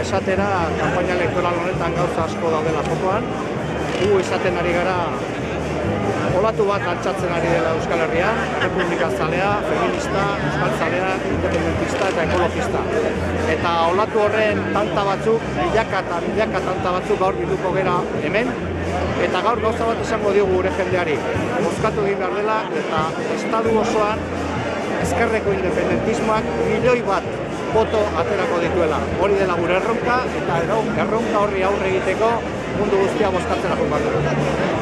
esatera kanpaina elektoral honetan gauza asko daudela jokoan. Gu esaten ari gara olatu bat altxatzen ari dela Euskal Herria, republika zalea, feminista, euskal zalea, independentista eta ekologista. Eta olatu horren tanta batzuk, milaka eta milaka tanta batzuk gaur bilduko gera hemen, eta gaur gauza bat esango diogu gure jendeari. Bozkatu egin behar dela eta estadu osoan ezkerreko independentismoak milioi bat boto aterako dituela. Hori dela gure erronka eta erronka horri aurre egiteko mundu guztia bozkatzera joan behar dugu.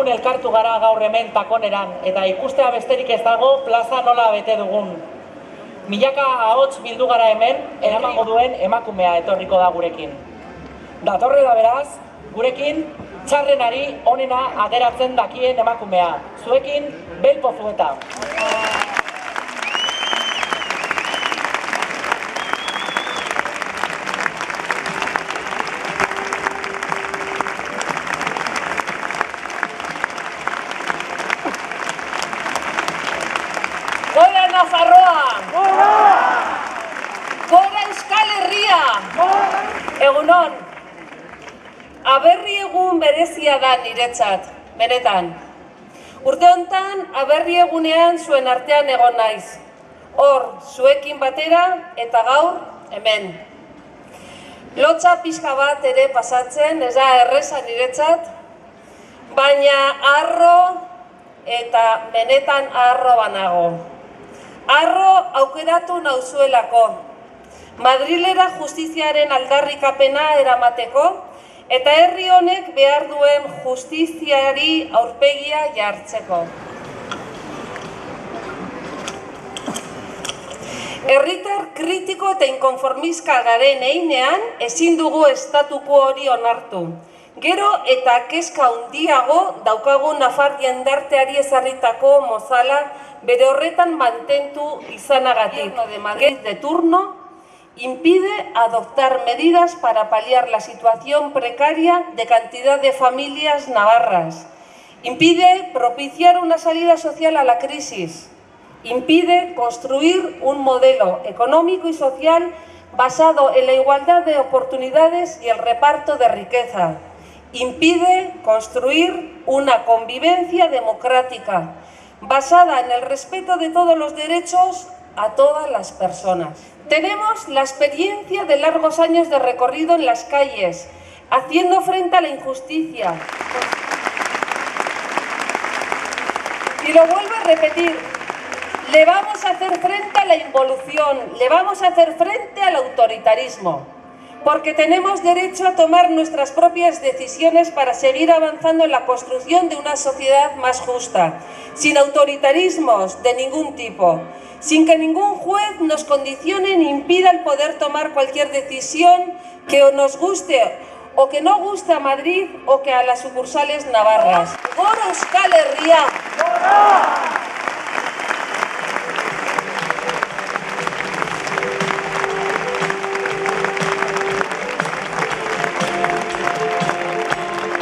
lagun elkartu gara gaur hemen takoneran, eta ikustea besterik ez dago plaza nola bete dugun. Milaka ahots bildu gara hemen, eramango duen emakumea etorriko da gurekin. Datorre da beraz, gurekin txarrenari onena ateratzen dakien emakumea. Zuekin, Bel Pozueta. Gora Nafarroa! Gora Euskal Herria! Egunon! Aberri egun berezia da niretzat, benetan. Urte hontan, aberri egunean zuen artean egon naiz. Hor, zuekin batera eta gaur, hemen. Lotsa pixka bat ere pasatzen, ez da erreza niretzat, baina harro eta benetan harro banago. Harro aukeratu nauzuelako, Madrilera justiziaren aldarrikapena eramateko, eta herri honek behar duen justiziari aurpegia jartzeko. Herritar kritiko eta inkonformizka garen einean ezin dugu estatuko hori onartu. Gero eta kezka handiago daukagun nafar jendarteari ezarritako mozala bere horretan mantentu izanagatik. De Madrid de turno impide adoptar medidas para paliar la situación precaria de cantidad de familias navarras. Impide propiciar una salida social a la crisis. Impide construir un modelo económico y social basado en la igualdad de oportunidades y el reparto de riqueza. Impide construir una convivencia democrática basada en el respeto de todos los derechos a todas las personas. Tenemos la experiencia de largos años de recorrido en las calles, haciendo frente a la injusticia. Y lo vuelvo a repetir, le vamos a hacer frente a la involución, le vamos a hacer frente al autoritarismo, porque tenemos derecho a tomar nuestras propias decisiones para seguir avanzando en la construcción de una sociedad más justa, sin autoritarismos de ningún tipo, sin que ningún juez nos condicione ni impida el poder tomar cualquier decisión que nos guste o que no guste a Madrid o que a las sucursales navarras. Gora Euskal Herria!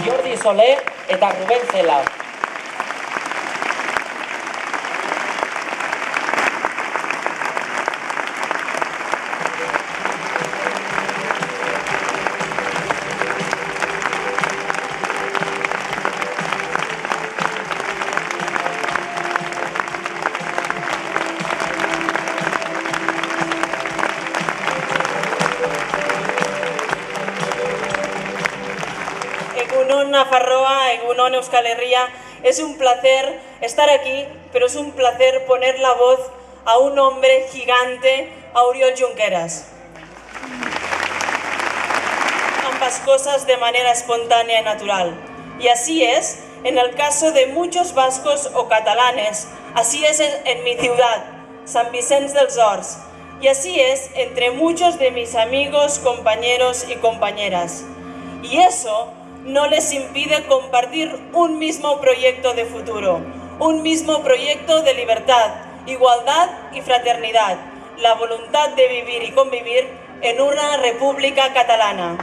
Jordi Solé eta Ruben Zela. Egunon Nafarroa, Egunon Euskal Herria, es un placer estar aquí, pero es un placer poner la voz a un hombre gigante, a Oriol Junqueras. Ambas cosas de manera espontánea y natural. Y así es en el caso de muchos vascos o catalanes, así es en mi ciudad, San Vicente dels Horts, y así es entre muchos de mis amigos, compañeros y compañeras. Y eso no les impide compartir un mismo proyecto de futuro, un mismo proyecto de libertad, igualdad y fraternidad, la voluntad de vivir y convivir en una república catalana.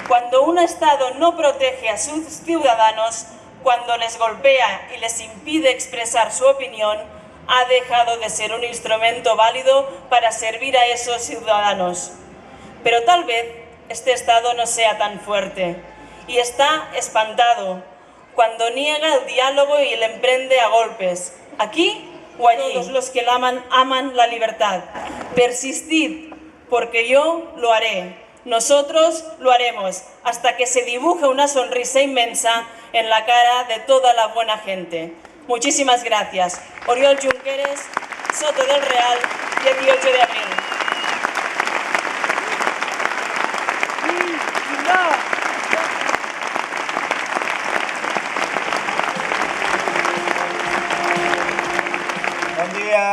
Cuando un Estado no protege a sus ciudadanos, cuando les golpea y les impide expresar su opinión, ha dejado de ser un instrumento válido para servir a esos ciudadanos. Pero tal vez este Estado no sea tan fuerte y está espantado cuando niega el diálogo y le emprende a golpes, aquí o allí. Todos los que la aman la libertad. Persistid, porque yo lo haré. Nosotros lo haremos hasta que se dibuje una sonrisa inmensa en la cara de toda la buena gente. Muchísimas gracias. Oriol Junqueras, Soto del Real, 18 de abril.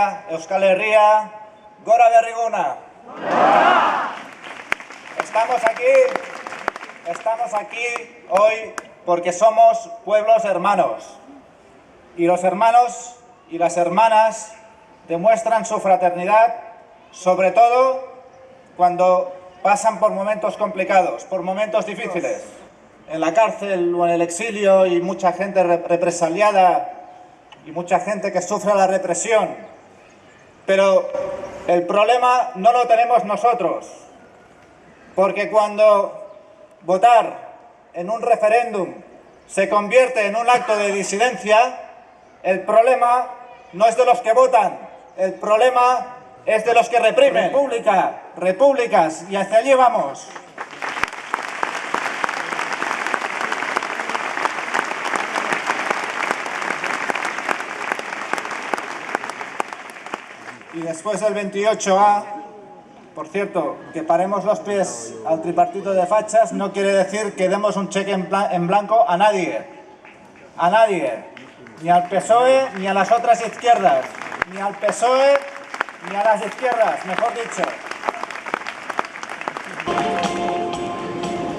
Herria, Euskal Herria, Gora Berriguna. Estamos aquí hoy porque somos pueblos hermanos. Y los hermanos y las hermanas demuestran su fraternidad, sobre todo cuando pasan por momentos complicados, por momentos difíciles. En la cárcel o en el exilio y mucha gente represaliada y mucha gente que sufre la represión. Pero el problema no lo tenemos nosotros, porque cuando votar en un referéndum se convierte en un acto de disidencia, el problema no es de los que votan, el problema es de los que reprimen. Repúblicas, y hacia allí vamos. Y después del 28A, por cierto, que paremos los pies al tripartito de fachas no quiere decir que demos un cheque en blanco a nadie. A nadie. Ni al PSOE ni a las otras izquierdas. Ni al PSOE ni a las izquierdas, mejor dicho.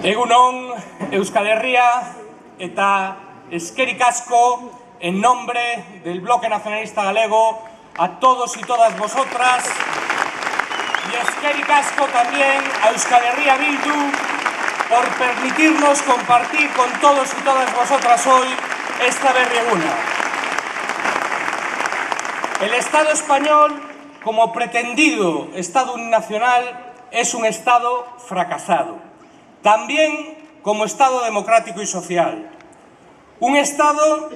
Egunon, Euskal Herria, eta eskerrik asko en nombre del Bloque Nacionalista Galego a todos y todas vosotras, y eskerrik asko también a Euskal Herria Bildu por permitirnos compartir con todos y todas vosotras hoy esta berrieguna. El Estado español, como pretendido Estado uninacional, es un Estado fracasado, también como Estado democrático y social. Un Estado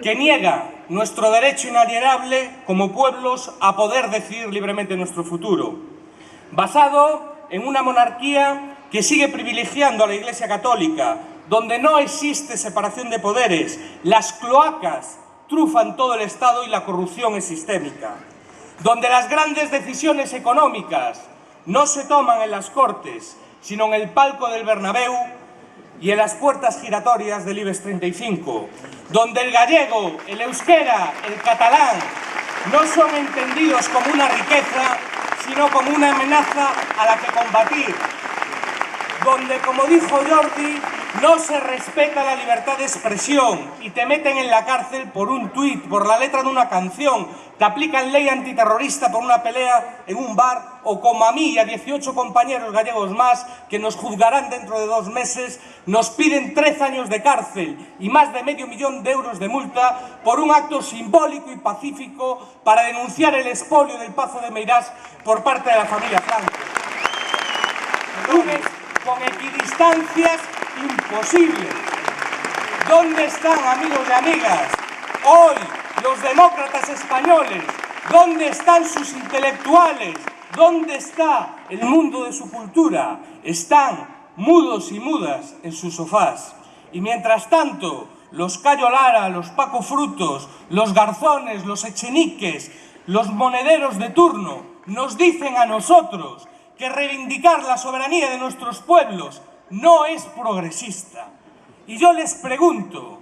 que niega nuestro derecho inalienable como pueblos a poder decidir libremente nuestro futuro, basado en una monarquía que sigue privilegiando a la Iglesia Católica, donde no existe separación de poderes, las cloacas trufan todo el Estado y la corrupción es sistémica, donde las grandes decisiones económicas no se toman en las Cortes, sino en el palco del Bernabéu y en las puertas giratorias del IBEX 35, donde el gallego, el euskera, el catalán no son entendidos como una riqueza, sino como una amenaza a la que combatir, donde, como dijo Jordi, no se respeta la libertad de expresión y te meten en la cárcel por un tuit, por la letra de una canción, te aplican ley antiterrorista por una pelea en un bar, o como a mí y a 18 compañeros gallegos más que nos juzgarán dentro de 2 meses, nos piden 13 años de cárcel y más de medio millón de euros de multa por un acto simbólico y pacífico para denunciar el expolio del Pazo de Meirás por parte de la familia Franco. Con equidistancias imposibles. ¿Dónde están, amigos y amigas, hoy los demócratas españoles? ¿Dónde están sus intelectuales? ¿Dónde está el mundo de su cultura? Están mudos y mudas en sus sofás. Y mientras tanto, los Cayo Lara, los Paco Frutos, los Garzones, los Echeniques, los monederos de turno, nos dicen a nosotros que reivindicar la soberanía de nuestros pueblos no es progresista. Y yo les pregunto,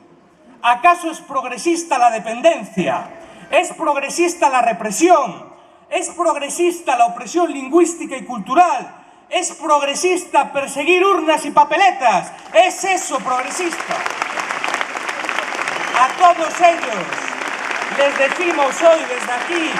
¿acaso es progresista la dependencia? ¿Es progresista la represión? ¿Es progresista la opresión lingüística y cultural? ¿Es progresista perseguir urnas y papeletas? ¿Es eso progresista? A todos ellos les decimos hoy desde aquí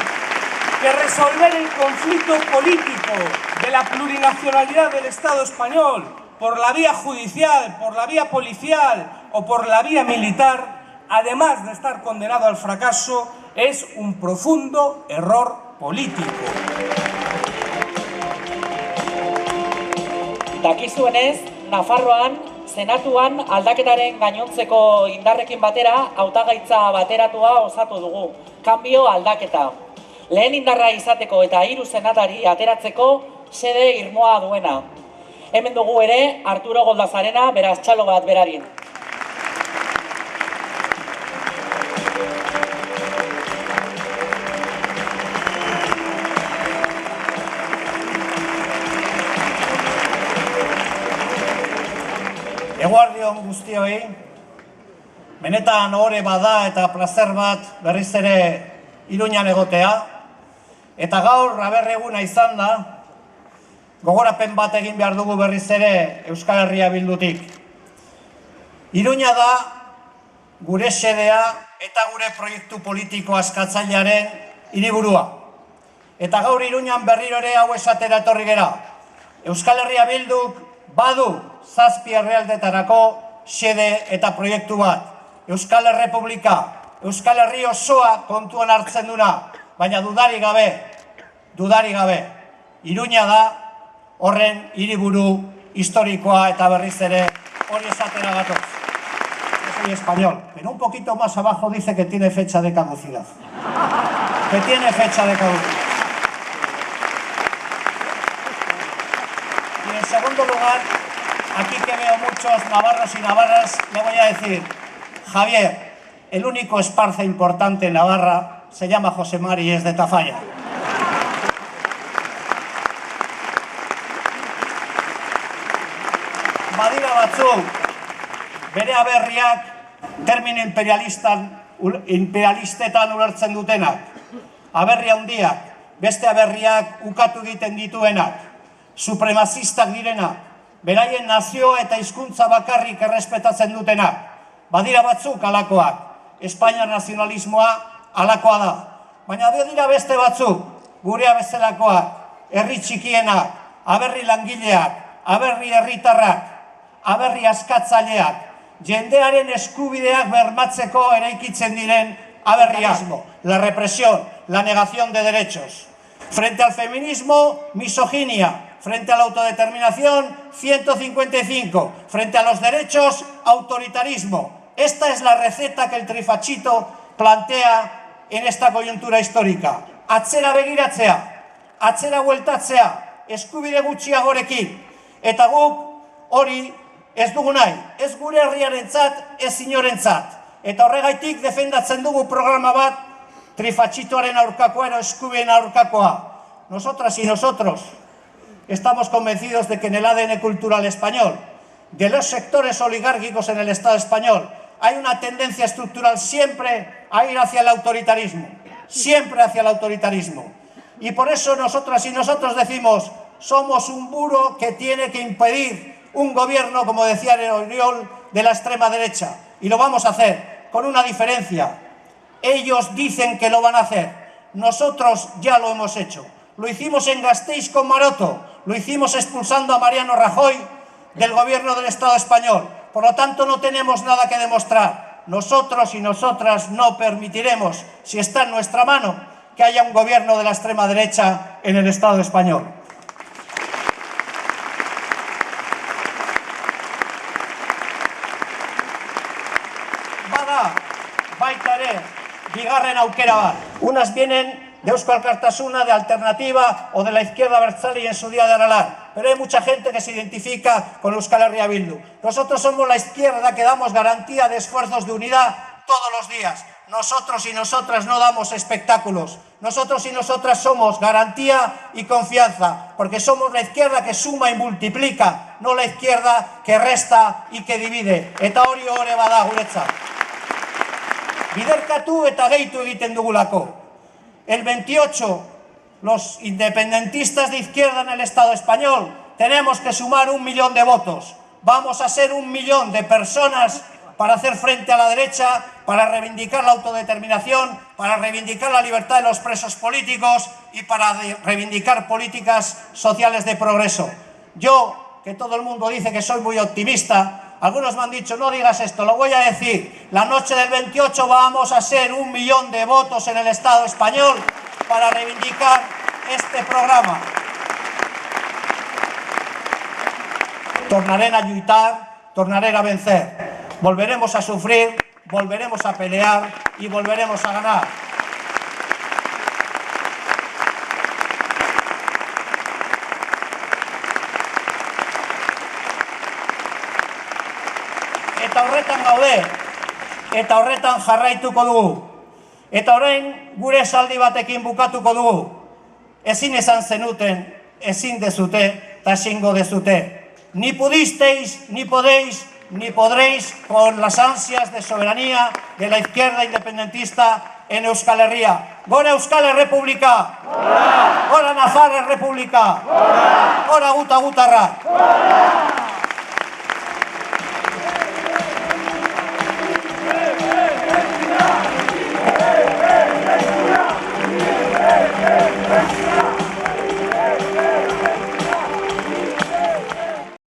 que resolver el conflicto político de la plurinacionalidad del Estado español por la vía judicial, por la vía policial o por la vía militar, además de estar condenado al fracaso, es un profundo error político. Dakizuenez, Nafarroan, Senatuan aldaketaren gainontzeko indarrekin batera hautagaitza bateratua osatu dugu. Kanbio aldaketa. Lehen indarra izateko eta 3 senatari ateratzeko sede irmoa duena. Hemen dugu ere Arturo Goldazarena, beraz txalo bat berari. Eguardion guztioi, benetan ohore bada eta plazer bat berriz ere Iruñan egotea. Eta gaur, aberreguna izan da, gogorapen bat egin behar dugu berriz ere Euskal Herria Bildutik. Iruña da gure xedea eta gure proiektu politiko askatzailearen hiriburua. Eta gaur Iruñan berriro ere hau esatera etorri gera. Euskal Herria Bilduk badu 7 herrialdetarako xede eta proiektu bat. Euskal Errepublika, Euskal Herri osoa kontuan hartzen duna, baina dudarik gabe, Iruña da horren hiriburu historikoa eta berriz ere hori esatera gatoz. Yo soy español, pero un poquito más abajo dice que tiene fecha de caducidad. Que tiene fecha de caducidad. Y en segundo lugar, aquí que veo muchos navarros y navarras, le voy a decir, Javier, el único esparce importante en Navarra se llama José Mari y es de Tafalla. Badira batzuk, bere aberriak termino imperialistetan ulertzen dutenak, aberri handiak, beste aberriak ukatu egiten dituenak, supremazistak direnak, beraien nazioa eta hizkuntza bakarrik errespetatzen dutenak, badira batzuk alakoak, Espainiar nazionalismoa alakoa da, baina badira beste batzuk, gurea bezalakoak, herri txikienak, aberri langileak, aberri herritarrak, aberri askatzaileak, jendearen eskubideak bermatzeko eraikitzen diren aberriak. La represión, la negación de derechos. Frente al feminismo, misoginia. Frente a la autodeterminación, 155. Frente a los derechos, autoritarismo. Esta es la receta que el trifachito plantea en esta coyuntura histórica. Atzera begiratzea, atzera bueltatzea, eskubide gutxiagorekin. Eta guk hori ez dugu nahi, ez gure herriarentzat, ez inorentzat. Eta horregaitik defendatzen dugu programa bat trifachitoaren aurkakoa edo eskubideen aurkakoa. Nosotras y nosotros estamos convencidos de que en el ADN cultural español, de los sectores oligárquicos en el Estado español, hay una tendencia estructural siempre a ir hacia el autoritarismo, siempre hacia el autoritarismo. Y por eso nosotras y nosotros decimos, somos un muro que tiene que impedir un gobierno, como decía Oriol, de la extrema derecha. Y lo vamos a hacer, con una diferencia. Ellos dicen que lo van a hacer, nosotros ya lo hemos hecho. Lo hicimos en Gasteiz con Maroto, lo hicimos expulsando a Mariano Rajoy del gobierno del Estado español. Por lo tanto, no tenemos nada que demostrar. Nosotros y nosotras no permitiremos, si está en nuestra mano, que haya un gobierno de la extrema derecha en el Estado español. Baita ere, bigarren aukera bat. Unas vienen de Eusko Alkartasuna, de Alternativa o de la izquierda abertzale y en su día de Aralar. Pero hay mucha gente que se identifica con Euskal Herria Bildu. Nosotros somos la izquierda que damos garantía de esfuerzos de unidad todos los días. Nosotros y nosotras no damos espectáculos. Nosotros y nosotras somos garantía y confianza, porque somos la izquierda que suma y multiplica, no la izquierda que resta y que divide. Eta hori hori bada guretzat. Biderkatu eta gehitu egiten dugulako. El 28, los independentistas de izquierda en el Estado español, tenemos que sumar 1 millón de votos. Vamos a ser 1 millón de personas para hacer frente a la derecha, para reivindicar la autodeterminación, para reivindicar la libertad de los presos políticos y para reivindicar políticas sociales de progreso. Yo, que todo el mundo dice que soy muy optimista, algunos me han dicho, no digas esto, lo voy a decir. La noche del 28 vamos a ser 1 millón de votos en el Estado español para reivindicar este programa. Tornaré a lluitar, tornaré a vencer. Volveremos a sufrir, volveremos a pelear y volveremos a ganar. Eta horretan gaude, eta horretan jarraituko dugu. Eta orain gure esaldi batekin bukatuko dugu. Ezin esan zenuten, ezin dezute, eta ezingo dezute. Ni pudisteis, ni podéis, ni podréis con las ansias de soberanía de la izquierda independentista en Euskal Herria. Gora Euskal Errepublika! Gora Nafar Errepublika! Gora guta gutarra!